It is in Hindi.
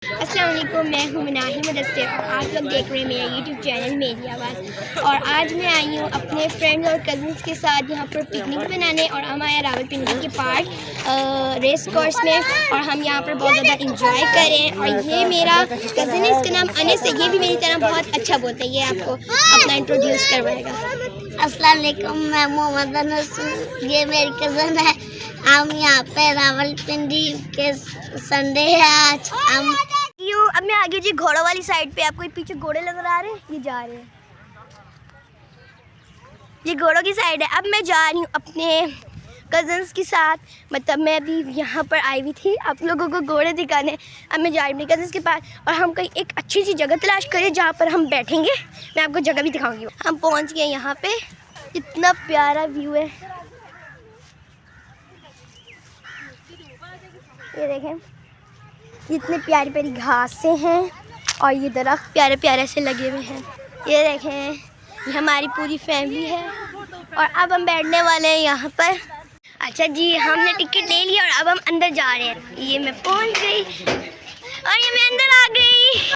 अस्सलाम वालेकुम, मैं हूँ मनाहिल V और आप लोग देख रहे हैं मेरा यूट्यूब चैनल मेरी आवाज़। और आज मैं आई हूँ अपने फ्रेंड्स और कज़न्स के साथ यहाँ पर पिकनिक बनाने। और हम आए रावलपिंडी के पार्क रेस कोर्स में और हम यहाँ पर बहुत ज़्यादा इंजॉय करें। और ये मेरा कज़न है, इसका नाम अनस है। ये भी मेरी तरह बहुत अच्छा बोलता है। ये आपको अपना इंट्रोड्यूस करवाएगा। अस्सलाम वालेकुम, मैं मोहम्मद अनस हूँ। ये मेरी कज़न है। हम यहाँ पे रावलपिंडी के संडे है आज। हम अब मैं आगे जी घोड़ों वाली साइड पे, आपको पीछे घोड़े नजर आ रहे हैं, ये जा रहे हैं, ये घोड़ों की साइड है। अब मैं जा रही हूँ अपने कज़न्स के साथ, मतलब मैं अभी यहाँ पर आई हुई थी आप लोगों को घोड़े दिखाने। अब मैं जा रही हूँ अपने कज़न्स के पास और हम कहीं एक अच्छी सी जगह तलाश करें जहाँ पर हम बैठेंगे। मैं आपको जगह भी दिखाऊंगी। हम पहुँच गए यहाँ पे, इतना प्यारा व्यू है, ये देखें, इतने प्यारी प्यारी घासें हैं और ये दरख्त प्यारे प्यारे से लगे हुए हैं। ये देखें, ये हमारी पूरी फैमिली है और अब हम बैठने वाले हैं यहाँ पर। अच्छा जी, हमने टिकट ले लिया और अब हम अंदर जा रहे हैं। ये मैं पहुँच गई और ये मैं अंदर आ गई।